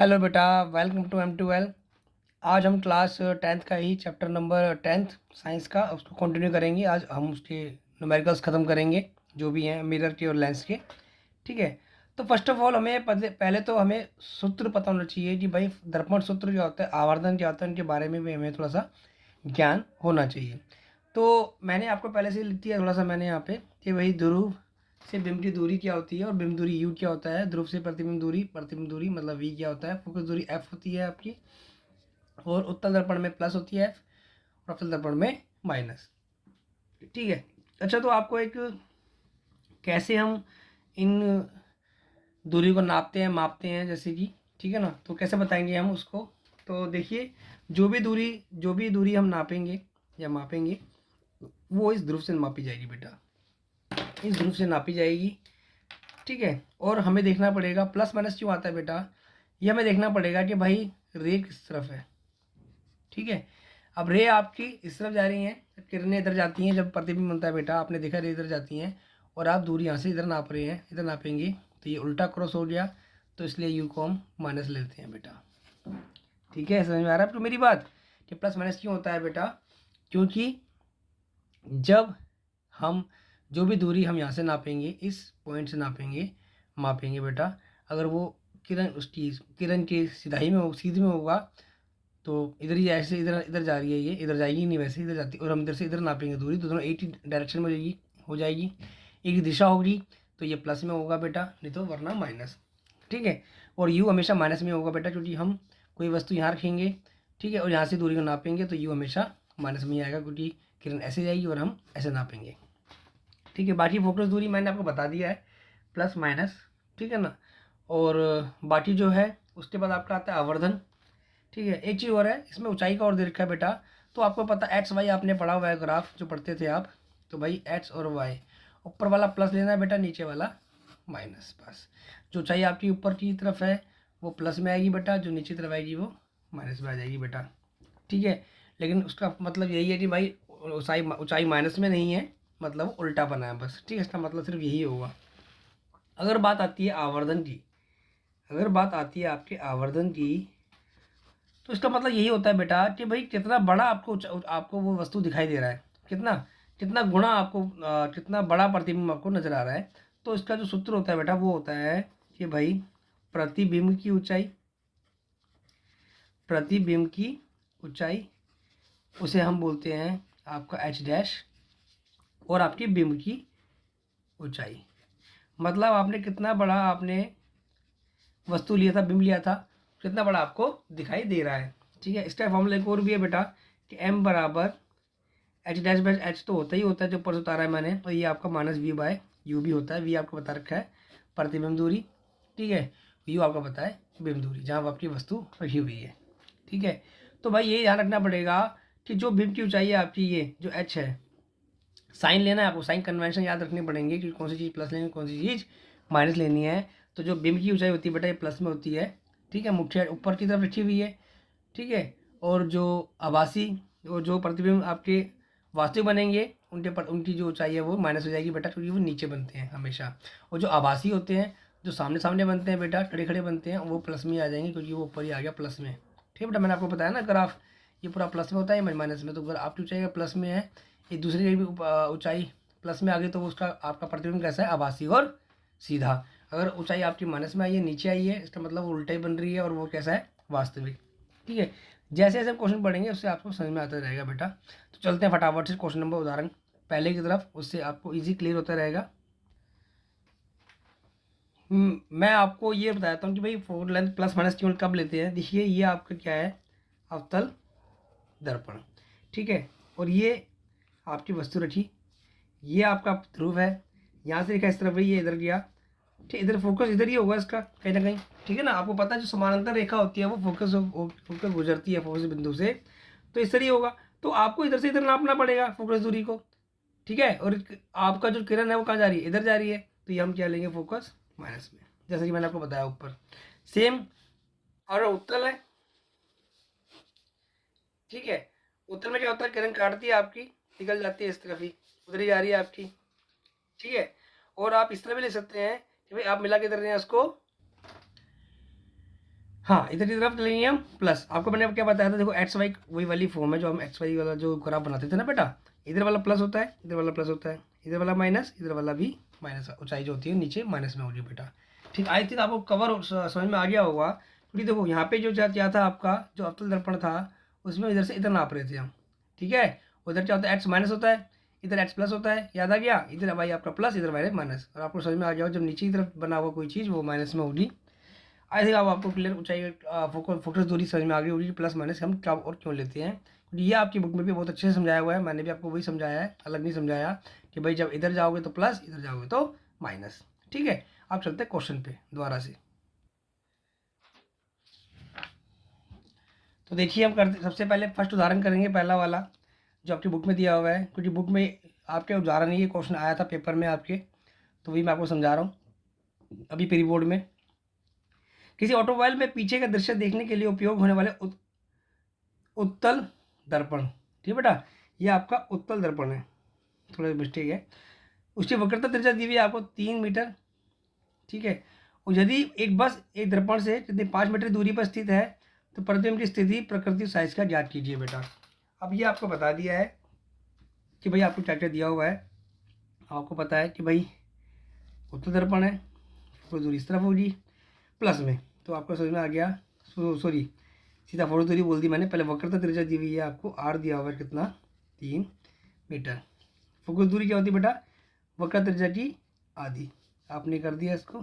Hello बेटा, welcome to M2L। आज हम क्लास 10th का ही चैप्टर नंबर 10th साइंस का उसको कंटिन्यू करेंगे। आज हम उसके न्यूमेरिकल्स ख़त्म करेंगे जो भी हैं मिरर के और लेंस के। ठीक है, तो फर्स्ट ऑफ ऑल हमें पहले तो हमें सूत्र पता होना चाहिए कि भाई दर्पण सूत्र क्या होता है, आवर्धन क्या होता है, उनके बारे में भी हमें थोड़ा सा ज्ञान होना चाहिए। तो मैंने आपको पहले से लिख दिया थोड़ा सा मैंने यहाँ पे कि वही ध्रुव से बिंब की दूरी क्या होती है और बिंब दूरी u क्या होता है, ध्रुव से प्रतिबिंब दूरी मतलब v क्या होता है, फोकस दूरी f होती है आपकी, और उत्तल दर्पण में प्लस होती है f और अवतल दर्पण में माइनस। ठीक है, अच्छा तो आपको एक कैसे हम इन दूरी को नापते हैं मापते हैं जैसे कि, ठीक है ना, तो कैसे बताएंगे हम उसको। तो देखिए, जो भी दूरी हम नापेंगे या मापेंगे वो इस ध्रुव से मापी जाएगी बेटा, इस ध्रुव से नापी जाएगी। ठीक है, और हमें देखना पड़ेगा प्लस माइनस क्यों आता है बेटा, ये हमें देखना पड़ेगा कि भाई रे किस तरफ है। ठीक है, अब रे आपकी इस तरफ जा रही हैं, किरणें इधर जाती हैं, जब प्रतिबिंब बनता है बेटा आपने देखा रे इधर जाती हैं, और आप दूरी यहाँ से इधर नाप रहे हैं, इधर नापेंगे तो ये उल्टा क्रॉस हो गया, तो इसलिए यू को हम माइनस लेते हैं बेटा। ठीक है, समझ में आ रहा है आपको मेरी बात कि प्लस माइनस क्यों होता है बेटा, क्योंकि जब हम जो भी दूरी हम यहाँ से नापेंगे इस पॉइंट से मापेंगे बेटा, अगर वो किरण की सीधी में होगा तो इधर ही ऐसे इधर इधर जा रही है, ये इधर जाएगी नहीं, वैसे इधर जाती है, और हम इधर से इधर नापेंगे दूरी तो दोनों एक ही डायरेक्शन में हो जाएगी, एक ही दिशा होगी, तो ये प्लस में होगा बेटा, नहीं तो वरना माइनस। ठीक है, और यू हमेशा माइनस में होगा बेटा, क्योंकि हम कोई वस्तु यहाँ रखेंगे, ठीक है, और यहाँ से दूरी को नापेंगे तो यू हमेशा माइनस में ही आएगा, क्योंकि किरण ऐसे जाएगी और हम ऐसे नापेंगे। ठीक है, बाकी फोकस दूरी मैंने आपको बता दिया है, प्लस माइनस। ठीक है ना, और बाकी जो है उसके बाद आपका आता है आवर्धन। ठीक है, एक चीज़ और है इसमें, ऊंचाई का और दे रखा है बेटा, तो आपको पता एक्स वाई आपने पढ़ा हुआ है ग्राफ जो पढ़ते थे आप, तो भाई एक्स और वाई, ऊपर वाला प्लस लेना है बेटा, नीचे वाला माइनस। बस जो ऊंचाई आपकी ऊपर की तरफ है वो प्लस में आएगी बेटा, जो नीचे तरफ आएगी वो माइनस में आ जाएगी बेटा। ठीक है, लेकिन उसका मतलब यही है कि भाई ऊंचाई माइनस में नहीं है, मतलब उल्टा बना है बस। ठीक है, इसका मतलब सिर्फ यही होगा। अगर बात आती है आवर्धन की, अगर बात आती है आपके आवर्धन की, तो इसका मतलब यही होता है बेटा कि भाई कितना बड़ा आपको वो वस्तु दिखाई दे रहा है, कितना कितना गुणा आपको कितना बड़ा प्रतिबिंब आपको नजर आ रहा है। तो इसका जो सूत्र होता है बेटा वो होता है कि भाई प्रतिबिंब की ऊंचाई, प्रतिबिंब की ऊंचाई उसे हम बोलते हैं आपका एच डैश, और आपकी बिंब की ऊंचाई, मतलब आपने कितना बड़ा आपने वस्तु लिया था, बिंब लिया था, कितना बड़ा आपको दिखाई दे रहा है। ठीक है, इसका फॉर्मूला एक और भी है बेटा कि m बराबर एच डैश बाय एच तो होता ही होता है जो ऊपर से उतारा है मैंने, और ये आपका माइनस वी बाय यू भी होता है। वी आपको बता रखा है प्रतिबिंब दूरी, ठीक है, यू आपका पता है बिंब दूरी जहाँ आपकी वस्तु रखी हुई है। ठीक है, तो भाई ये ध्यान रखना पड़ेगा कि जो बिंब की ऊंचाई है आपकी, ये जो एच है, साइन लेना है आपको, साइन कन्वेंशन याद रखने पड़ेंगे कि कौन सी चीज़ प्लस लेनी है कौन सी चीज़ माइनस लेनी है। तो जो बिंब की ऊंचाई होती है बेटा ये प्लस में होती है। ठीक है, मुख्य ऊपर की तरफ रखी हुई है। ठीक है, और जो आभासी और जो प्रतिबिंब आपके वास्तविक बनेंगे उनकी जो ऊंचाई है वो माइनस हो जाएगी बेटा, क्योंकि वो नीचे बनते हैं हमेशा। और जो आभासी होते हैं, जो सामने सामने बनते हैं बेटा, खड़े खड़े बनते हैं, वो प्लस में आ जाएंगे, क्योंकि वो ऊपर ही आ गया प्लस में। ठीक है बेटा, मैंने आपको बताया ना ग्राफ, ये पूरा प्लस में होता है माइनस में, तो अगर आपकी ऊंचाई प्लस में है, एक दूसरे की भी ऊंचाई प्लस में आ गई, तो उसका आपका प्रतिबिंब कैसा है, आभासी और सीधा। अगर ऊंचाई आपकी माइनस में आई है, नीचे आई है, इसका मतलब उल्टा ही बन रही है, और वो कैसा है, वास्तविक। ठीक है, जैसे जैसे हम क्वेश्चन पढ़ेंगे उससे आपको समझ में आता रहेगा बेटा। तो चलते हैं फटाफट से क्वेश्चन नंबर उदाहरण पहले की तरफ, उससे आपको इजी क्लियर होता रहेगा। मैं आपको ये बताता हूँ कि भाई फोर लेंथ प्लस माइनस केवल कब लेते हैं। देखिए ये आपका क्या है, अवतल दर्पण। ठीक है, और ये आपकी वस्तु रखी, ये आपका ध्रुव है, यहाँ से देखा इस तरफ ये इधर गया। ठीक, इधर फोकस इधर ही होगा इसका कहीं ना कहीं। ठीक है ना, आपको पता है जो समानांतर रेखा होती है वो फोकस होकर गुजरती है फोकस बिंदु से, तो इस तरह ही होगा। तो आपको इधर से इधर नापना पड़ेगा फोकस दूरी को। ठीक है, और आपका जो किरण है वो कहाँ जा रही है, इधर जा रही है, तो ये हम क्या लेंगे, फोकस माइनस में, जैसे कि मैंने आपको बताया ऊपर। सेम और उत्तल है। ठीक है, उत्तल में क्या होता है, किरण काटती है आपकी, निकल जाती है इस तरफ ही, उधर ही जा रही है आपकी। ठीक है, और आप इस तरह भी ले सकते हैं कि भाई आप मिला के दे रहे हैं उसको, हाँ, इधर की तरफ लेंगे हम प्लस। आपको मैंने क्या बताया था, देखो एक्स वाई वही वाली फॉर्म है जो हम एक्स वाई वाला जो ग्राफ बनाते थे ना बेटा। इधर वाला प्लस होता है, इधर वाला प्लस होता है, इधर वाला माइनस, इधर वाला भी माइनस। ऊंचाई जो होती है नीचे माइनस में होगी बेटा। ठीक, आई थिंक आपको कवर समझ में आ गया होगा। क्योंकि देखो यहाँ पे जो क्या था आपका जो अवतल दर्पण था, उसमें इधर से इधर नाप रहे थे हम। ठीक है, उधर क्या होता है, एक्स माइनस होता है, इधर एक्स प्लस होता है। याद आ गया, इधर भाई आपका प्लस, इधर भाई माइनस। और आपको समझ में आ गया जब नीचे की तरफ बना हुआ कोई चीज़ वो माइनस में होगी। आई थिंक अब आपको क्लियर ऊंचाई फोकस दूरी समझ में आ गई होगी, प्लस माइनस हम क्या और क्यों लेते हैं। क्योंकि ये आपकी बुक में भी बहुत अच्छे से समझाया हुआ है, मैंने भी आपको वही समझाया है, अलग नहीं समझाया कि भाई जब इधर जाओगे तो प्लस, इधर जाओगे तो माइनस। ठीक है, आप चलते हैं क्वेश्चन पे दोबारा से। तो देखिए हम करते सबसे पहले फर्स्ट उदाहरण करेंगे, पहला वाला जो आपकी बुक में दिया हुआ है। क्योंकि बुक में आपके उदाहरण ये क्वेश्चन आया था पेपर में आपके, तो वही मैं आपको समझा रहा हूँ अभी प्री बोर्ड में। किसी ऑटोमोबाइल में पीछे का दृश्य देखने के लिए उपयोग होने वाले उत्तल दर्पण। ठीक है बेटा, ये आपका उत्तल दर्पण है, थोड़ा मिस्टेक है। उसकी वक्रता त्रिज्या दी हुई है आपको 3 मीटर। ठीक है, और यदि एक बस एक दर्पण से यदि 5 मीटर दूरी पर स्थित है तो प्रतिबिंब की स्थिति प्रकृति साइज का ज्ञात कीजिए बेटा। अब ये आपको बता दिया है कि भाई आपको क्या क्या दिया हुआ है। आपको पता है कि भाई उत्तल दर्पण है, फोकस दूरी इस तरफ होगी प्लस में, तो आपको समझ में आ गया। सॉरी, सीधा फोकस दूरी बोल दी मैंने, पहले वक्रता त्रिज्या दी हुई है आपको, आर दिया हुआ है कितना, 3 मीटर। फोकस दूरी क्या होती है बेटा, वक्रता त्रिज्या की आधी। आपने कर दिया इसको,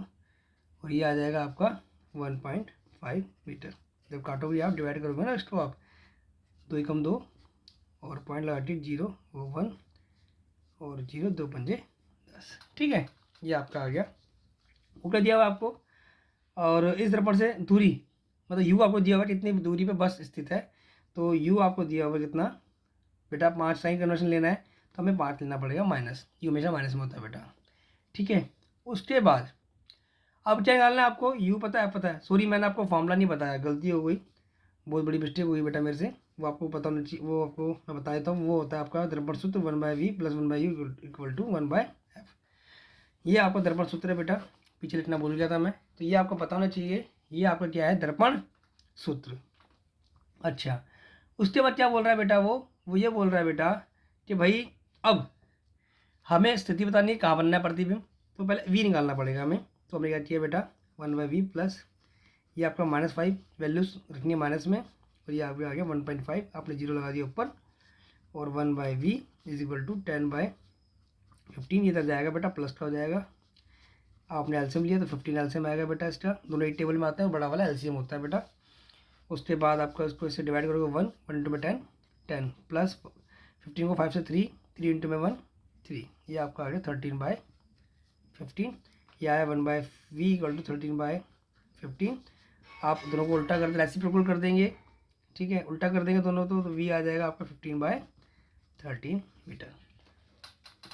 और ये आ जाएगा आपका 1.5 मीटर। जब काटोगे आप, डिवाइड करोगे ना इसको आप, 2 एकम 2 और पॉइंट लगा के 0 वो 1 और 0 2 पंजे 10। ठीक है, ये आपका आ गया। वो क्या दिया हुआ आपको, और इस दर्पण से दूरी मतलब यू आपको दिया हुआ है कितनी दूरी पे बस स्थित है। तो यू आपको दिया हुआ कितना बेटा, 5 साइन कन्वर्शन लेना है तो हमें 5 लेना पड़ेगा माइनस, यू हमेशा माइनस में होता है बेटा। ठीक है, उसके बाद अब क्या निकालना है आपको, यू पता है, पता है, सॉरी मैंने आपको फॉर्मूला नहीं बताया, गलती हो गई, बहुत बड़ी मिस्टेक हुई बेटा मेरे से। वो आपको पता होना चाहिए, वो आपको मैं बता देता हूँ। वो होता है आपका दर्पण सूत्र 1/v + 1/u equal to 1/f। ये आपका दर्पण सूत्र है बेटा, पीछे लिखना भूल गया था मैं, तो ये आपको पता होना चाहिए। ये आपका क्या है, दर्पण सूत्र। अच्छा, उसके बाद क्या बोल रहा है बेटा, वो ये बोल रहा है बेटा कि भाई अब हमें स्थिति बतानी है, कहाँ बनना है प्रतिबिंब, तो पहले v निकालना पड़ेगा हमें। तो हमने क्या किया बेटा, 1/v प्लस ये आपका -5 वैल्यूज रखनी है माइनस में, और ये आपके आ गया 1.5, आपने 0 लगा दिया ऊपर, और 1/v = 10/15। इधर जाएगा बेटा, प्लस का हो जाएगा। आपने एलसीएम लिया तो 15 एलसीएम आएगा बेटा इसका, दोनों एक टेबल में आते हैं, बड़ा वाला एलसीएम होता है बेटा। उसके बाद आपका इसको इससे डिवाइड करोगे 1 1 × 10 10 प्लस 15 को 5 से 3 3 × में 1 3, ये आपका आ गया 13/15। ये आया 1/v = 13/15। आप दोनों को उल्टा कर रेसिप्रोकल कर देंगे। ठीक है, उल्टा कर देंगे दोनों तो v आ जाएगा आपका 15/13 मीटर।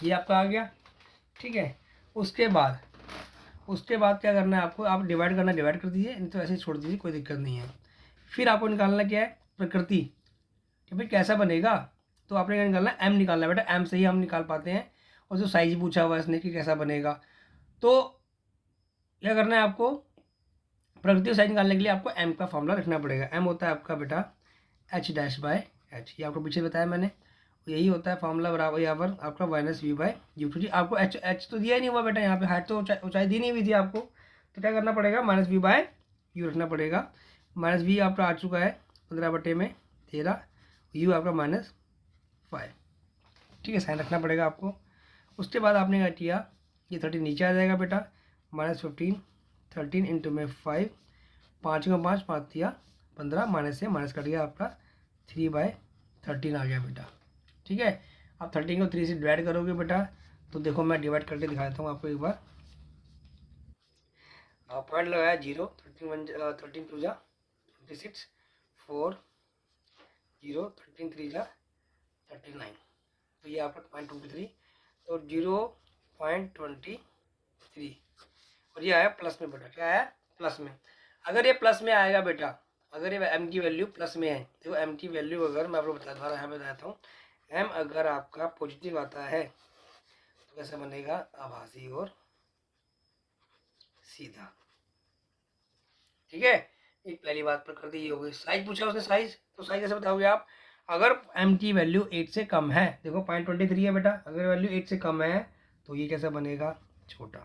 ये आपका आ गया। ठीक है, उसके बाद क्या करना है आपको, आप डिवाइड करना डिवाइड कर दीजिए, नहीं तो ऐसे ही छोड़ दीजिए, कोई दिक्कत नहीं है। फिर आपको निकालना क्या है, प्रकृति कि भाई कैसा बनेगा। तो आपने क्या निकालना है, एम निकालना है बेटा, एम से ही हम निकाल पाते हैं। और जो साइज पूछा हुआ है इसने कि कैसा बनेगा, तो क्या करना है आपको, प्रकृति साइज निकालने के लिए आपको एम का फॉर्मूला रखना पड़ेगा। एम होता है आपका बेटा H'/h, ये आपको पीछे बताया मैंने, यही होता है फॉर्मूला बराबर यहाँ पर आपका -v/u। क्योंकि आपको एच तो दिया ही नहीं हुआ बेटा, यहाँ पे हाइट तो ऊंचाई दी नहीं हुई थी आपको, तो क्या करना पड़ेगा, -v/u रखना पड़ेगा। -v आपका आ चुका है 15/13, u आपका -5। ठीक है, साइन रखना पड़ेगा आपको। उसके बाद आपने क्या किया, ये 13 नीचे आ जाएगा बेटा, -15 13 इंटू में 5, 5 का 5 5 दिया 15, माइनस से माइनस कट गया आपका 3/13 आ गया बेटा। ठीक है, आप 13 को 3 से डिवाइड करोगे बेटा, तो देखो मैं डिवाइड करके दिखा देता हूँ आपको एक बार। पॉइंट लगाया 0, 13 2 जा 26 4 0 13 3 जा 39, तो ये आपका 0.23 तो 0.23, और ये आया प्लस में बेटा, क्या आया प्लस में। अगर ये प्लस में आएगा बेटा, अगर ये एम की वैल्यू प्लस में है, देखो एम की वैल्यू अगर मैं आपको बताता हूँ, एम अगर आपका पॉजिटिव आता है तो कैसे बनेगा, आभासी और सीधा। ठीक है, एक पहली बात प्रकृति ये हो गई। साइज पूछा उसने, साइज, तो साइज कैसे बताओगे आप? अगर एम की वैल्यू 8 से कम है, देखो 0.23 है बेटा, अगर वैल्यू 8 से कम है तो ये कैसा बनेगा? छोटा।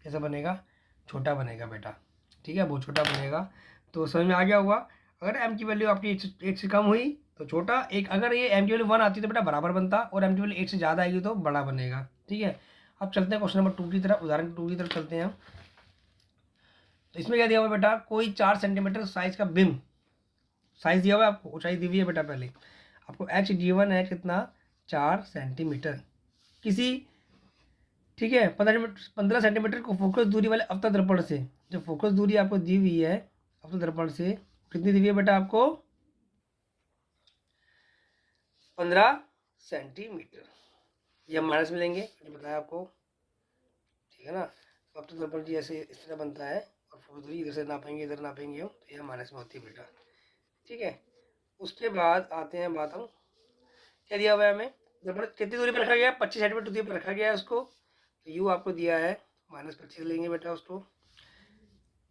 कैसा बनेगा? छोटा बनेगा बेटा, ठीक है, बहुत छोटा बनेगा। तो समझ में आ गया होगा। अगर एम की वैल्यू आपकी 8 से कम हुई तो छोटा, एक अगर ये एम की वैल्यू 1 आती तो बेटा बराबर बनता, और एम की वैल्यू 8 से ज़्यादा आएगी तो बड़ा बनेगा, ठीक है। अब चलते हैं क्वेश्चन नंबर 2 की तरफ, उदाहरण 2 की तरफ चलते हैं हम। तो इसमें क्या दिया हुआ बेटा? कोई 4 सेंटीमीटर साइज का बिम, साइज दिया हुआ है आपको, ऊंचाई दी हुई है बेटा। पहले आपको एच गिवन है कितना? 4 सेंटीमीटर। किसी, ठीक है, 15 सेंटीमीटर को फोकस दूरी वाले अवतल दर्पण से, जो फोकस दूरी आपको दी हुई है अवतल दर्पण से, कितनी दी हुई है बेटा आपको? 15 सेंटीमीटर। ये हम माइनस में लेंगे, ये बताया आपको, ठीक है ना। तो अवतल दर्पण जी ऐसे इस तरह बनता है, और फोकस दूरी इधर से नापेंगे, इधर नापेंगे हम, तो यह माइनस में होती है बेटा, ठीक है। उसके बाद आते हैं बात हम, क्या दिया हुआ है हमें? दर्पण कितनी दूरी पर रखा गया है? 25 सेंटीमीटर दूरी पर रखा गया है उसको। तो यू आपको दिया है -25 लेंगे बेटा उसको।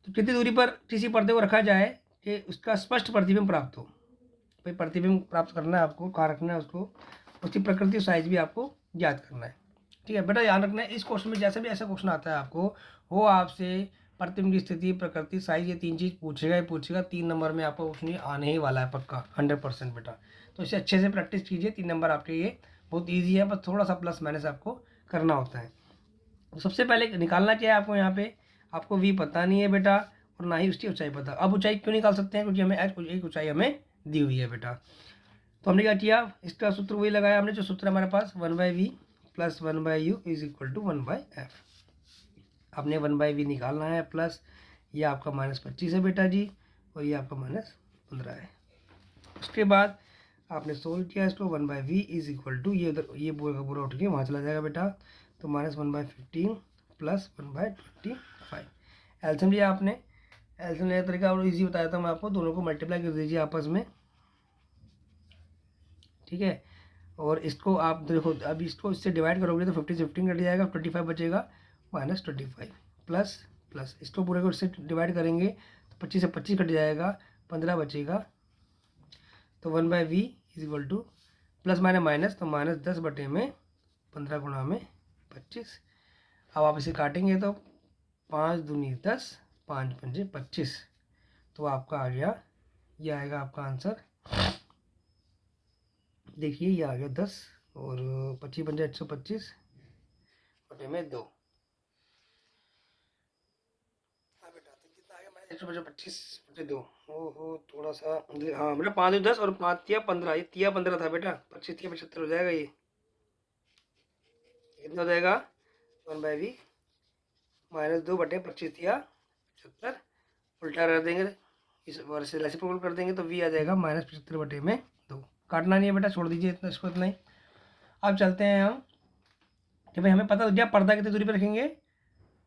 तो कितनी दूरी पर किसी पर्दे को रखा जाए कि उसका स्पष्ट प्रतिबिंब प्राप्त हो? भाई प्रतिबिंब प्राप्त करना है आपको, कहाँ रखना है उसको, उसकी प्रकृति साइज भी आपको याद करना है, ठीक है बेटा। ध्यान रखना है इस क्वेश्चन में, जैसे भी ऐसा क्वेश्चन आता है आपको, वो आपसे प्रतिबिंब की स्थिति, प्रकृति, साइज, ये 3 चीज़ पूछेगा ही पूछेगा। 3 नंबर में आपको क्वेश्चन आने ही वाला है पक्का, 100% बेटा। तो इसे अच्छे से प्रैक्टिस कीजिए, 3 नंबर आपके ये बहुत ईजी है, बस थोड़ा सा प्लस माइनस आपको करना होता है। तो सबसे पहले निकालना क्या है आपको? यहाँ पे आपको वी पता नहीं है बेटा, और ना ही उसकी ऊंचाई पता। अब ऊंचाई क्यों निकाल सकते हैं? क्योंकि हमें एक ऊंचाई हमें दी हुई है बेटा। तो हमने क्या किया? इसका सूत्र वही लगाया हमने, जो सूत्र हमारे पास 1/v + 1/u = 1/f। आपने 1/v निकालना है, प्लस ये आपका -25 है बेटा जी, और ये आपका -15 है। उसके बाद आपने सोल्व किया इसको, 1/v = ये उधर, ये पूरा पूरा उठ के वहाँ चला जाएगा बेटा, तो -1/15 + 1/25। एल्सियम लिया आपने, एल्सियम लेने का तरीका और ईजी बताया था मैं आपको, दोनों को मल्टीप्लाई कर दीजिए आपस में, ठीक है। और इसको आप देखो, अब इसको इससे डिवाइड करोगे तो 50 से 15 कट जाएगा, 25 बचेगा, -25 प्लस प्लस इसको पूरे को इससे डिवाइड करेंगे तो 25 से 25 कट जाएगा, 15 बचेगा। तो 1/v = प्लस माइनस माइनस, तो -10/15 गुणा में 25। अब आप इसे काटेंगे तो 5 दूनी 10, 5 पंजे 25, तो आपका आ गया, ये आएगा आपका आंसर। देखिए ये आ गया 10, और 25 पंजे 125 बटे में 2। हाँ बेटा, तो कितना आ गया? -125 बटे 2। ओहो, थोड़ा सा, हाँ बेटा 5 10 और 5 तिया 15, ये तिया 15 था बेटा, 25 तिया 75 हो जाएगा। ये कितना हो जाएगा? 1/v -2 बटे 25 तिया 75, उल्टा कर देंगे, इस बार से रेसिप्रोकल कर देंगे तो v आ जाएगा -75 बटे में 2। काटना नहीं है बेटा, छोड़ दीजिए इतना, इसको इतना ही। अब चलते हैं हम कि भाई हमें पता लग गया पर्दा कितनी दूरी पर रखेंगे,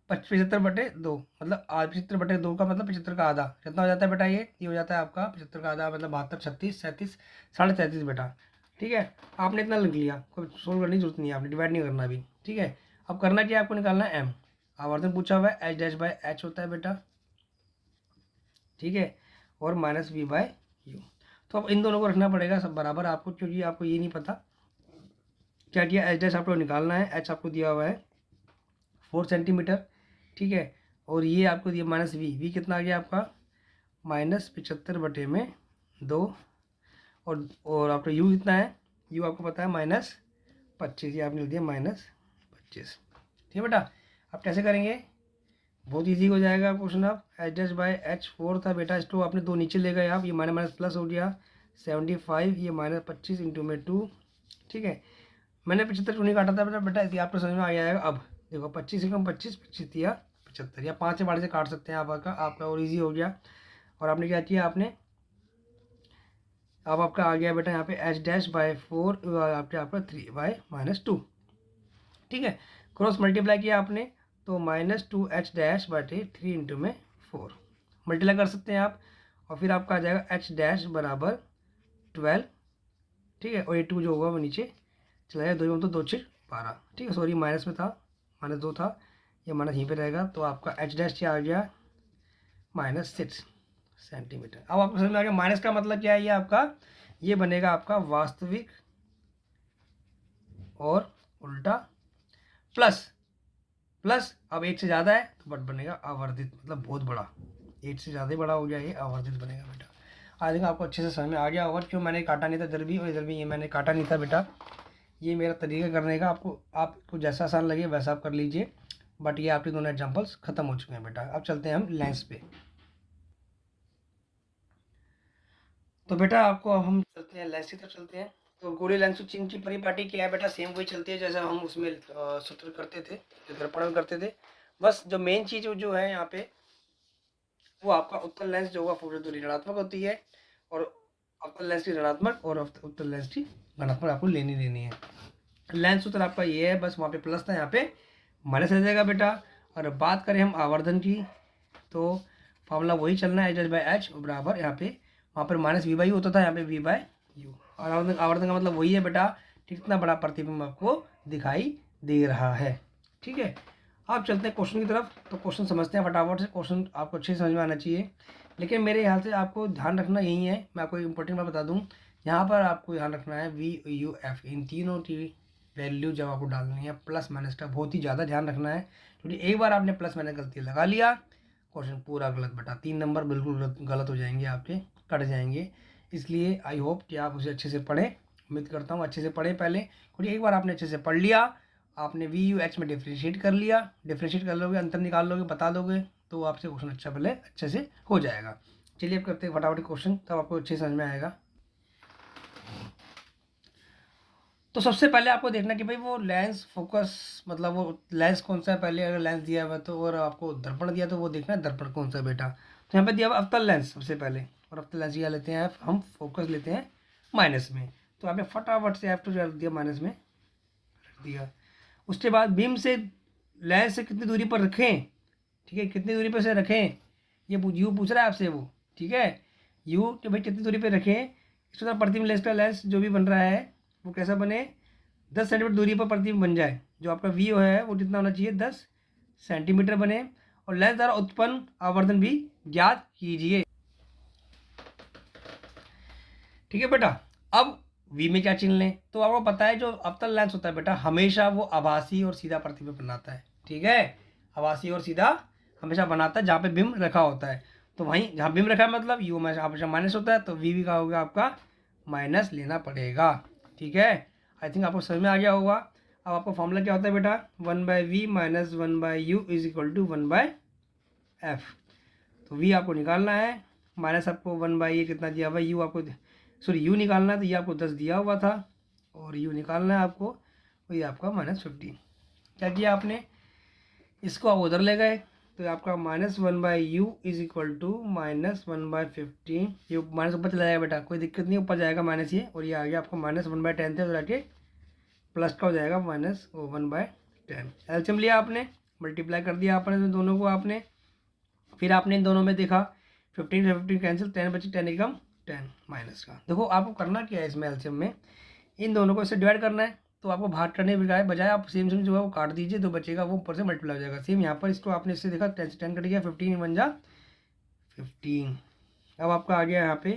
75/2, मतलब 75/2 का मतलब 75 का आधा, कितना हो जाता है बेटा? ये हो जाता है आपका 75 का आधा, मतलब 72, 36, 37, 33.5 बेटा, ठीक है। आपने इतना लिख लिया, कोई सोल्व करने की जरूरत नहीं है, आपने डिवाइड नहीं करना अभी, ठीक है। अब करना क्या है? आपको निकालना है एम। आवर्धन पूछा हुआ है, H' होता है बेटा, ठीक है, और -v/u। तो अब इन दोनों को रखना पड़ेगा सब बराबर आपको, क्योंकि आपको ये नहीं पता क्या किया। H' आपको निकालना है, H आपको दिया हुआ है 4 सेंटीमीटर, ठीक है, और ये आपको दिया -v कितना आ गया आपका? -75 बटे में 2, और आपका u कितना है? u आपको पता है -25, ये आपने लिख दिया -25, ठीक है बेटा। अब कैसे करेंगे? बहुत इजी हो जाएगा क्वेश्चन। अब H'/H4 था बेटा, इसको आपने 2 नीचे ले गए आप, ये माइनस प्लस हो गया 75, ये -25 × में 2, ठीक है। मैंने 75 क्यों नहीं काटा था बेटा? बेटा ये आपको समझ में आ जाएगा। अब देखो 25 से कम 25, 25 या 75, या 5 से बाढ़ से काट सकते हैं आपका और ईजी हो गया। और आपने क्या किया? आपने अब आपका आ गया बेटा यहाँ पे H'/4 आपका 3/-2, ठीक है। क्रॉस मल्टीप्लाई किया आपने तो -2H' बटे 3 × में 4 मल्टीप्लाई कर सकते हैं आप, और फिर आपका आ जाएगा H' = 12, ठीक है, और ये 2 जो होगा वो नीचे चला जाएगा, 2 तो 2 6 12, ठीक है, सॉरी माइनस में था, -2 था, ये माइनस यहीं पे रहेगा, तो आपका H' क्या आ गया? -6, सेंटीमीटर। अब आपको समझ में आ गया माइनस का मतलब क्या है, ये आपका ये बनेगा आपका वास्तविक और उल्टा प्लस प्लस अब 8 से ज़्यादा है तो बट बनेगा आवर्धित, मतलब बहुत बड़ा, 8 से ज़्यादा ही बड़ा हो गया, ये आवर्धित बनेगा बेटा। आई थिंक आपको अच्छे से समझ में आ गया होगा क्यों मैंने काटा नहीं था इधर भी और इधर भी, ये मैंने काटा नहीं था बेटा। ये मेरा तरीका करने का, आपको जैसा आसान लगे वैसा आप कर लीजिए। बट ये आपके दोनों एग्जाम्पल्स खत्म हो चुके हैं बेटा। अब चलते हैं हम लेंस पे। तो बेटा आपको अब हम चलते हैं लेंस की तरफ चलते हैं। तो गोली लेंस की परिपाटी क्या है बेटा, सेम वही चलती है जैसा हम उसमें सूत्र करते थे, जो दर्पण में करते थे। बस जो मेन चीज़ जो है यहाँ पे वो आपका उत्तल लेंस जो होगा फोकस दूरी ऋणात्मक होती है और अवतल लेंस की ऋणात्मक और उत्तल लेंस की धनात्मक आपको लेनी है। लेंस सूत्र आपका ये है, बस वहाँ पे प्लस था, यहाँ पे माइनस रह जाएगा बेटा। और बात करें हम आवर्धन की तो फॉर्मूला वही चलना है, एच बाई एच बराबर यहाँ पे, वहाँ पर माइनस वी बाई होता था, यहाँ पे वी बाई यू। और आवर्धन का मतलब वही है बेटा, कितना बड़ा प्रतिबिंब आपको दिखाई दे रहा है। ठीक है, आप चलते हैं क्वेश्चन की तरफ। तो क्वेश्चन समझते हैं फटाफट से, क्वेश्चन आपको अच्छे से समझ में आना चाहिए। लेकिन मेरे ख्याल से आपको ध्यान रखना यही है, मैं आपको इंपॉर्टेंट बात बता दूं, यहाँ पर आपको ध्यान रखना है वी यू एफ, इन तीनों की वैल्यू जब आपको डालनी है प्लस माइनस का बहुत ही ज़्यादा ध्यान रखना है, क्योंकि एक बार आपने प्लस माइनस गलती लगा लिया क्वेश्चन पूरा गलत बेटा, 3 नंबर बिल्कुल गलत हो जाएंगे आपके, कट जाएंगे। इसलिए आई होप कि आप उसे अच्छे से पढ़ें, उम्मीद करता हूँ अच्छे से पढ़ें पहले, क्योंकि एक बार आपने अच्छे से पढ़ लिया, आपने वी यू एच में डिफ्रेंशिएट कर लिया, डिफ्रेंशिएट कर लोगे, अंतर निकाल लोगे, बता दोगे, तो आपसे क्वेश्चन अच्छा पहले अच्छे से हो जाएगा। चलिए अब करते हैं फटाफट क्वेश्चन, तब आपको अच्छे समझ में आएगा। तो सबसे पहले आपको देखना कि भाई वो लेंस फोकस, मतलब वो लेंस कौन सा है, पहले अगर लेंस दिया हुआ तो, और आपको दर्पण दिया तो वो देखना है दर्पण कौन सा है बेटा। तो यहाँ पे दिया हुआ अवतल लेंस सबसे पहले, और अवतल लेंस क्या लेते हैं हम, फोकस लेते हैं माइनस में। तो आपने फटाफट से F2 रख दिया, माइनस में रख दिया। उसके बाद बीम से लेंस से कितनी दूरी पर रखें, ठीक है, कितनी दूरी पर से रखें, ये यू पूछ रहा है आपसे वो, ठीक है, यू कि भाई कितनी दूरी पर रखें। इस तरह प्रतिबिंब लेंस का लेंस जो भी बन रहा है वो कैसा बने, 10 सेंटीमीटर दूरी पर प्रतिबिंब बन जाए। जो आपका वी है वो कितना होना चाहिए, 10 सेंटीमीटर बने। और लेंस द्वारा उत्पन्न आवर्धन भी ज्ञात कीजिए। ठीक है बेटा, अब वी में क्या चिन्ह लें, तो आपको पता है जो अवतल लेंस होता है बेटा हमेशा वो आभासी और सीधा प्रतिबिंब बनाता है। ठीक है, आभासी और सीधा हमेशा बनाता है जहाँ पे बिंब रखा होता है। तो वहीं जहाँ बिंब रखा है मतलब यू हमेशा माइनस होता है, तो वी भी का होगा आपका माइनस लेना पड़ेगा। ठीक है, आई थिंक आपको समझ में आ गया होगा। अब आपको फॉर्मूला क्या होता है बेटा, 1/v minus 1/u is equal to 1/f। तो v आपको निकालना है, माइनस आपको 1/ये कितना दिया हुआ, u आपको सॉरी u निकालना है, तो ये आपको 10 दिया हुआ था, और u निकालना है आपको, तो ये आपका -15। क्या किया आपने, इसको आप उधर ले गए, तो आपका -1/u इज इक्वल टू -1/15। ये माइनस ऊपर चला जाएगा बेटा, कोई दिक्कत नहीं, ऊपर जाएगा माइनस ये, और ये आ गया आपका -1/10 थे, तो जाके प्लस का हो जाएगा -1/10। एलसीएम लिया आपने, मल्टीप्लाई कर दिया आपने दोनों को आपने, फिर आपने इन दोनों में देखा 15 से 15 कैंसिल, 10 बचे, 10 एकम 10 माइनस का। देखो आपको करना क्या है इसमें, एलसीएम में इन दोनों को इससे डिवाइड करना है, तो आपको भाग करने के बजाय आप सेम सेम जो है वो काट दीजिए, तो बचेगा वो ऊपर से मल्टीप्लाई हो जाएगा। सेम यहाँ पर इसको आपने इससे देखा 10 से 10 कट गया, 15 बन जा 15। अब आपका आ गया यहाँ पे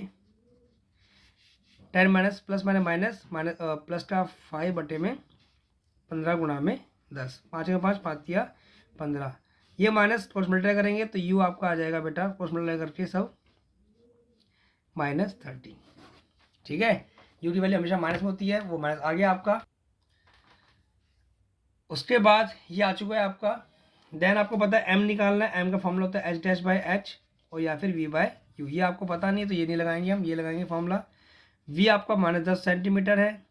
10 minus plus minus minus minus plus का 5 बटे में 15 गुणा में 10, 5 का 5 5 दिया 15। ये माइनस क्रॉस मल्टीप्लाई करेंगे तो यू आपका आ जाएगा बेटा, क्रॉस मल्टीप्लाई करके सब -30। ठीक है, यू की वैल्यू हमेशा माइनस में होती है, वो माइनस आ गया आपका। उसके बाद ये आ चुका है आपका। देन आपको पता है m निकालना है, m का फॉर्मूला होता है h'/h और या फिर v/u। ये आपको पता नहीं तो ये नहीं लगाएंगे हम, ये लगाएंगे फॉर्मूला। v आपका -10 सेंटीमीटर है,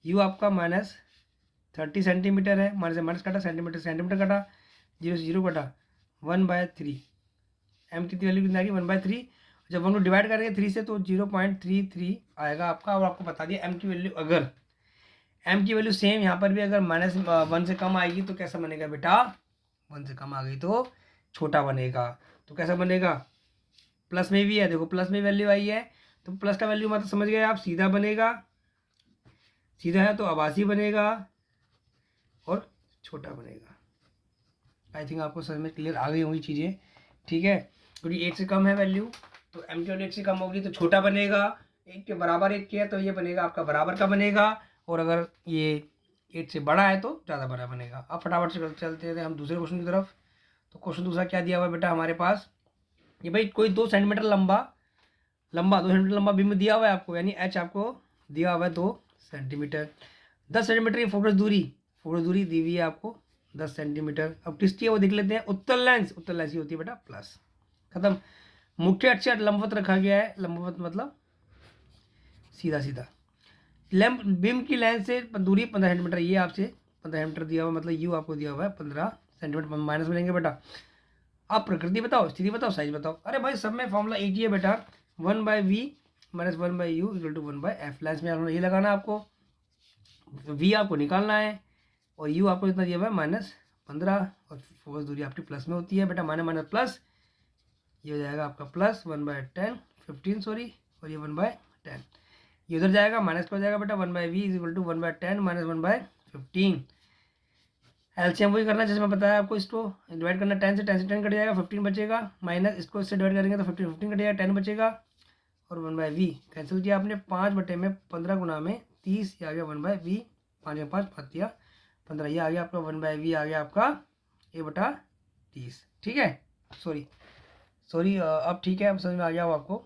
u आपका -30 सेंटीमीटर है, माइनस से माइनस कटा, सेंटीमीटर सेंटीमीटर कटा, 0 से 0 कटा, 1/3। m की वैल्यू कितनी आएगी 1/3, जब हम लोग डिवाइड करेंगे 3 से तो 0.33 आएगा आपका। और आपको बता दिया m की वैल्यू, अगर m की वैल्यू सेम यहाँ पर भी अगर -1 से कम आएगी तो कैसा बनेगा बेटा, 1 से कम आ गई तो छोटा बनेगा। तो कैसा बनेगा, प्लस में भी है, देखो प्लस में वैल्यू आई है तो प्लस का वैल्यू मतलब समझ गए आप, सीधा बनेगा, सीधा है तो आभासी बनेगा और छोटा बनेगा। आई थिंक आपको समझ में क्लियर आ गई होंगी चीज़ें। ठीक है, क्योंकि 1 से कम है वैल्यू तो एम की वैल्यू 1 से कम होगी तो छोटा बनेगा, 1 के बराबर 1 है तो ये बनेगा आपका बराबर का बनेगा, और अगर ये 8 से बड़ा है तो ज़्यादा बड़ा बनेगा। अब फटाफट से चलते थे हम दूसरे क्वेश्चन की तरफ। तो क्वेश्चन दूसरा क्या दिया हुआ है बेटा हमारे पास, ये भाई कोई 2 सेंटीमीटर लंबा 2 सेंटीमीटर लंबा बीम दिया हुआ है आपको, यानी एच आपको दिया हुआ है 2 सेंटीमीटर। 10 सेंटीमीटर की फोकस दूरी दी हुई है आपको 10 सेंटीमीटर। अब किसकी है वो देख लेते हैं। उत्तर लेंस की होती है बेटा प्लस, खत्म। मुख्य अक्ष लंबवत रखा गया है, लंबवत मतलब सीधा सीधा। लैंप बीम की लेंस से दूरी 15 सेंटीमीटर, ये आपसे 15 सेंटीमीटर दिया हुआ, मतलब यू आपको दिया हुआ है 15 सेंटीमीटर, माइनस में लेंगे बेटा। आप प्रकृति बताओ, स्थिति बताओ, साइज बताओ। अरे भाई सब में फॉर्मूला एक ही है बेटा, 1/v minus 1/u equal to 1/f। Lens में ये लगाना आपको, v आपको निकालना है, और u आपको इतना दिया हुआ है -15, और फोकस दूरी आपकी प्लस में होती है बेटा, माइनस प्लस, ये हो जाएगा आपका प्लस 1/10 सॉरी, और ये 1/10 ये उधर जाएगा, माइनस का हो जाएगा बेटा 1/v is equal to 1/10 minus 1/15। LCM वही करना जैसे मैं बताया आपको, इसको डिवाइड करना 10 से 10 कट जाएगा, 15 बचेगा, माइनस इसको इससे डिवाइड करेंगे तो 15 कट जाएगा, 10 बचेगा, और 1/v कैंसिल किया आपने, 5/15 गुना में 30, ये आ गया 1/v, 5 में 5 दिया 15, ये आ गया आपका 1/v, आ गया आपका a/30। ठीक है, सॉरी अब ठीक है, अब समझ में आ गया हो आपको।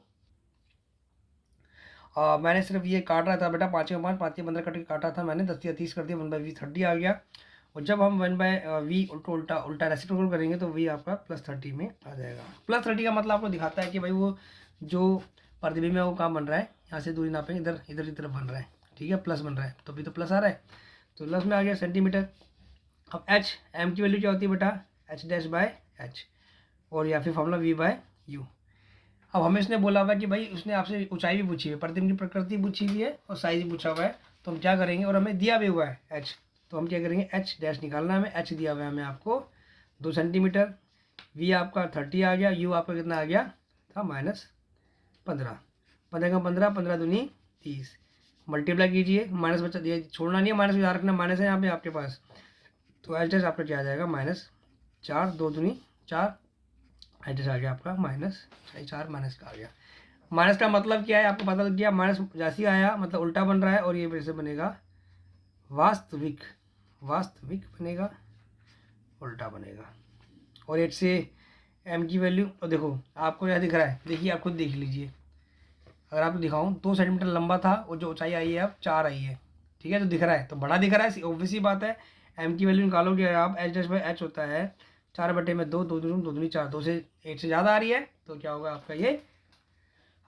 मैंने सिर्फ ये काट रहा था बेटा, 5 में 5 5 15 कट के काटा था मैंने, 10 या 30 कर दिया, 1/v 30 आ गया। और जब हम 1/v उल्टा रेसिप्रोकल करेंगे तो v आपका +30 में आ जाएगा। +30 का मतलब आपको दिखाता है कि भाई वो जो प्रतिबिंब है वो कहाँ बन रहा है, यहाँ से दूरी नापेंगे, इधर की तरफ बन रहा है, ठीक है, प्लस बन रहा है, तो भी तो प्लस आ रहा है, तो प्लस में आ गया सेंटीमीटर। अब h m की वैल्यू क्या होती है बेटा, h'/h, और या फिर फॉर्मूला v/u। अब हमें इसने बोला हुआ है कि भाई उसने आपसे ऊंचाई भी पूछी है, प्रतिबिंब की प्रकृति पूछी हुई है, और साइज भी पूछा हुआ है, तो हम क्या करेंगे, और हमें दिया भी हुआ है h, तो हम क्या करेंगे, h' निकालना है हमें। h दिया हुआ है हमें आपको 2 सेंटीमीटर, v आपका 30 आ गया, u आपका कितना आ गया था -15, 15 का 15, 15 दूनी 30, मल्टीप्लाई कीजिए, माइनस बचा दिया, छोड़ना नहीं है, माइनस याद रखना, माइनस है यहाँ पे आपके पास, तो h' आपका क्या आ जाएगा -4, 2 दूनी 4, एच आ गया आपका -4, माइनस का आ गया। माइनस का मतलब क्या है आपको पता लग गया, माइनस जैसी आया मतलब उल्टा बन रहा है, और ये वैसे बनेगा वास्तविक बनेगा, उल्टा बनेगा। और 8 से m की वैल्यू, और देखो आपको क्या दिख रहा है, देखिए आप खुद देख लीजिए, अगर आपको दिखाऊं 2 सेंटीमीटर लंबा था, और जो ऊंचाई आई है अब 4 आई है, ठीक है, तो दिख रहा है, तो बड़ा दिख रहा है, ऑब्वियसली बात है। m की वैल्यू निकालोगे आप, h' होता है 4/2, 2 दूनी 4, 2 से 8 से ज़्यादा आ रही है, तो क्या होगा आपका ये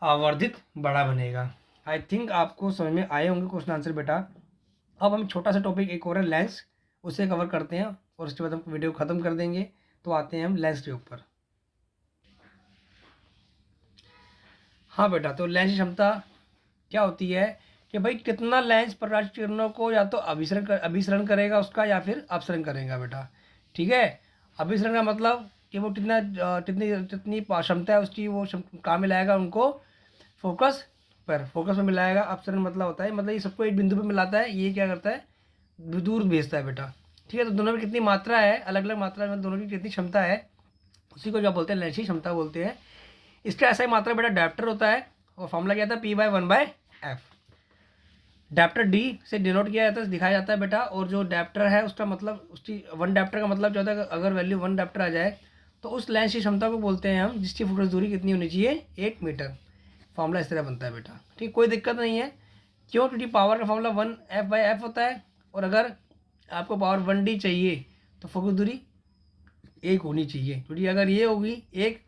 आवर्धित बड़ा बनेगा। आई थिंक आपको समझ में आए होंगे क्वेश्चन आंसर बेटा। अब हम छोटा सा टॉपिक एक और है लेंस, उसे कवर करते हैं, और उसके बाद हम वीडियो ख़त्म कर देंगे। तो आते हैं हम लेंस के ऊपर। हाँ बेटा, तो लेंस की क्षमता क्या होती है कि भाई कितना लेंस प्रकाश किरणों को या तो अभिसरण करेगा उसका, या फिर अपसरण करेगा बेटा, ठीक है। अभिसरण का मतलब कि वो कितनी क्षमता है उसकी, वो कहाँ मिलाएगा उनको, फोकस में मिलाएगा। अपसरण मतलब होता है, मतलब ये सबको एक बिंदु पे मिलाता है, ये क्या करता है, दूर भेजता है बेटा, ठीक है। तो दोनों में कितनी मात्रा है, अलग अलग मात्रा में दोनों की कितनी क्षमता है, उसी को जो बोलते हैं लेंस की क्षमता बोलते हैं। इसका ऐसा ही मात्रा बेटा डायप्टर होता है, और फॉर्मूला क्या था, P/1/f। डायप्टर डी से डिनोट किया जाता है, दिखाया जाता है बेटा। और जो डायप्टर है उसका मतलब, उसकी 1 डायप्टर का मतलब क्या होता है, अगर वैल्यू 1 डायप्टर आ जाए तो उस लेंस की क्षमता को बोलते हैं हम, जिसकी फोकस दूरी कितनी होनी चाहिए, 1 मीटर। फॉर्मूला इस तरह बनता है बेटा, ठीक, कोई दिक्कत नहीं है। क्यों, क्योंकि पावर का फॉर्मूला 1f/f होता है, और अगर आपको पावर 1d चाहिए तो फोकस दूरी 1 होनी चाहिए, क्योंकि अगर ये होगी 1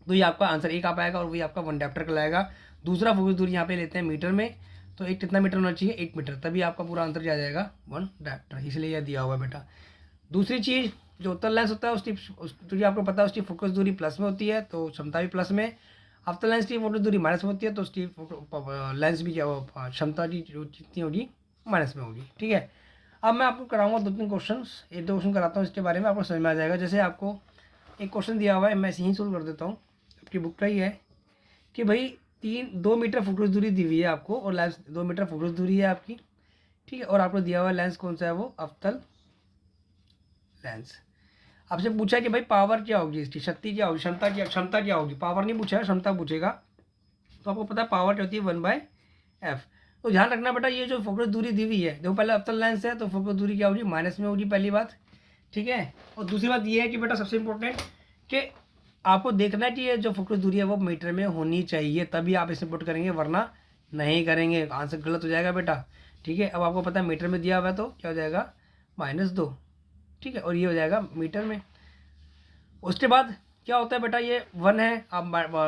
तो ये आपका आंसर 1 आ पाएगा, और वही आपका 1 डायप्टर कहलाएगा। दूसरा फोकस दूरी यहाँ पे लेते हैं मीटर में, तो एक कितना मीटर होना चाहिए, 1 मीटर, तभी आपका पूरा आंसर क्या जाएगा, 1 डायप्टर, इसलिए यह दिया हुआ है बेटा। दूसरी चीज़, जो उत्तल लेंस होता है उसकी आपको पता है उसकी फोकस दूरी प्लस में होती है, तो क्षमता भी प्लस में। अवतल लेंस की फोकस दूरी माइनस में होती है, तो उसकी लेंस भी क्या क्षमता की जो जितनी होगी माइनस में होगी, ठीक है। अब मैं आपको कराऊंगा 2-3 क्वेश्चन, 1-2 क्वेश्चन कराता हूँ, इसके बारे में आपको समझ में आ जाएगा। जैसे आपको एक क्वेश्चन दिया हुआ है, मैं यहीं सोल्व कर देता हूँ, आपकी बुक का ही है, कि भाई 2 मीटर फोकस दूरी दी हुई है आपको, और लेंस 2 मीटर फोकस दूरी है आपकी, ठीक है, और आपको दिया हुआ लेंस कौन सा है, वो अवतल लेंस। आपसे पूछा है कि भाई पावर क्या होगी इसकी, शक्ति क्या होगी, क्षमता क्या होगी। पावर नहीं पूछा है, क्षमता पूछेगा। तो आपको पता है पावर क्या होती है 1/f। तो ध्यान रखना बेटा, ये जो फोकस दूरी दी हुई है, देखो पहले अवतल लेंस है तो फोकस दूरी क्या होगी, माइनस में होगी, पहली बात। ठीक है। और दूसरी बात ये है कि बेटा सबसे इंपॉर्टेंट कि आपको देखना है कि ये जो फोकस दूरी है वो मीटर में होनी चाहिए, तभी आप इसे पुट करेंगे, वरना नहीं करेंगे, आंसर गलत हो जाएगा बेटा। ठीक है। अब आपको पता है मीटर में दिया हुआ है तो क्या हो जाएगा, -2। ठीक है। और ये हो जाएगा मीटर में। उसके बाद क्या होता है बेटा, ये 1 है, आप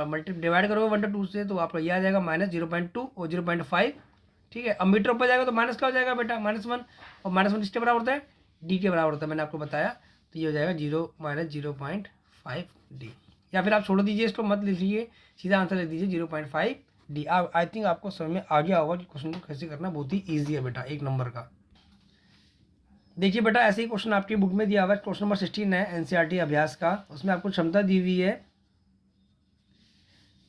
मल्टी डिवाइड करोगे 1 to 2 से तो आपका ये आ जाएगा -0.2 और 0.5। ठीक है। अब मीटर ऊपर जाएगा तो माइनस क्या हो जाएगा बेटा, -1। और -1 किसके बराबर होता है, डी के बराबर होता है, मैंने आपको बताया। तो ये हो जाएगा 0 - 0.5 डी। या फिर आप छोड़ दीजिए, इसको मत लिखिए, सीधा आंसर लिख दीजिए 0.5 डी। आई थिंक आपको समझ में आ गया होगा कि क्वेश्चन को कैसे करना, बहुत ही ईजी है बेटा, 1 नंबर का। देखिए बेटा ऐसे ही क्वेश्चन आपकी बुक में दिया हुआ है, क्वेश्चन नंबर 16 है एनसीईआरटी अभ्यास का। उसमें आपको क्षमता दी हुई है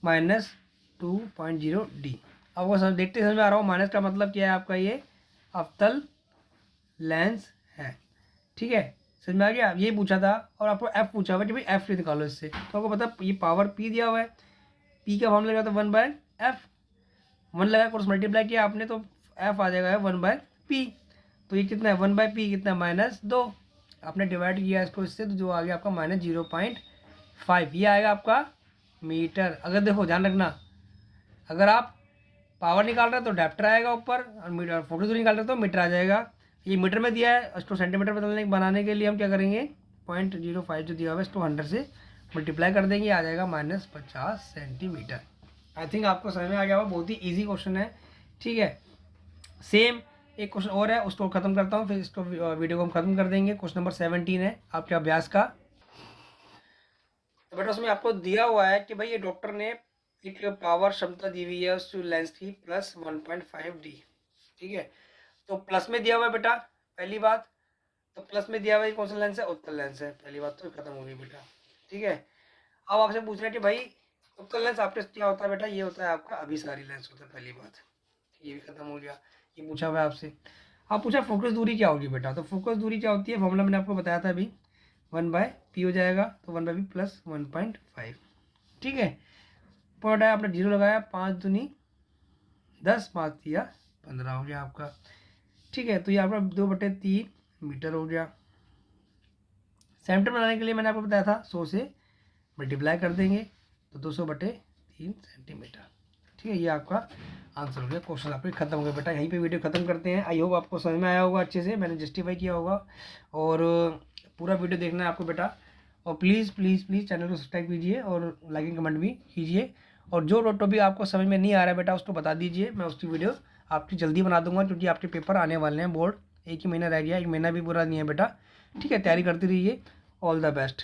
-2.0 डी। आपको देखते समझ में आ रहा हो, माइनस का मतलब क्या है आपका, ये अवतल लेंस है। ठीक है, समझ में आ गया। ये पूछा था और आपको एफ पूछा हुआ कि भाई एफ निकालो इससे। तो आपको पता ये पावर पी दिया हुआ है, पी का फॉर्मूला लगा तो 1/f, 1 लगा क्रॉस मल्टीप्लाई किया आपने तो एफ आ जाएगा 1/p। तो ये कितना है 1/p, कितना -2। आपने डिवाइड किया इसको इससे तो जो आ गया आपका -0.5, ये आएगा आपका मीटर। अगर देखो ध्यान रखना, अगर आप पावर निकाल रहे हो तो डायप्टर आएगा ऊपर, और मीटर फोकस दूरी निकाल रहे हो तो मीटर आ जाएगा। ये मीटर में दिया है, इसको सेंटीमीटर बनाने के लिए हम क्या करेंगे, 0.05 जो दिया हुआ है इसको 100 से मल्टीप्लाई कर देंगे, आ जाएगा -50 सेंटीमीटर। आई थिंक आपको समझ में आ गया होगा, बहुत ही ईजी क्वेश्चन है। ठीक है। सेम एक क्वेश्चन और है, उसको खत्म करता हूँ, फिर इसको वीडियो को हम खत्म कर देंगे। क्वेश्चन नंबर 17 है आपके अभ्यास का। तो बेटा उसमें आपको दिया हुआ है कि भाई ये डॉक्टर ने एक पावर क्षमता दी हुई है उस लेंस की +1.5 डी। ठीक है। तो प्लस में दिया हुआ है बेटा, पहली बात तो प्लस में दिया हुआ है कौन सा लेंस है, उत्तल लेंस है, पहली बात तो खत्म हो गई बेटा। ठीक है। अब आपसे पूछ रहे हैं कि भाई उत्तल लेंस आपके क्या होता है बेटा, ये होता है आपका अभिसारी लेंस होता है, पहली बात। ये भी खत्म हो गया, ये पूछा हुआ है आपसे। आप पूछा फोकस दूरी क्या होगी बेटा, तो फोकस दूरी क्या होती है, फॉर्मूला मैंने आपको बताया था अभी, 1/p हो जाएगा, तो 1/p + 1.5। ठीक है। पॉइंट है आपने 0 लगाया, 5 दूनी 10, 5 तिया 15 हो गया आपका। ठीक है। तो ये आपका 2/3 मीटर हो गया। सेंटर बनाने के लिए मैंने आपको बताया था 100 से मल्टीप्लाई कर देंगे तो 200/3 सेंटीमीटर। ठीक है। ये आपका आंसर हो गया, क्वेश्चन आपके खत्म हो गया बेटा। यहीं पे वीडियो खत्म करते हैं। आई होप आपको समझ में आया होगा, अच्छे से मैंने जस्टिफाई किया होगा। और पूरा वीडियो देखना है आपको बेटा। और प्लीज़ प्लीज़ प्लीज़ चैनल को सब्सक्राइब कीजिए और लाइक एंड कमेंट भी कीजिए। और जो टॉपिक आपको समझ में नहीं आ रहा है बेटा उसको बता दीजिए, मैं उसकी वीडियो आपकी जल्दी बना दूंगा, क्योंकि आपके पेपर आने वाले हैं बोर्ड, 1 ही महीना रह गया, 1 महीना भी पूरा नहीं है बेटा। ठीक है। तैयारी करते रहिए। All the best.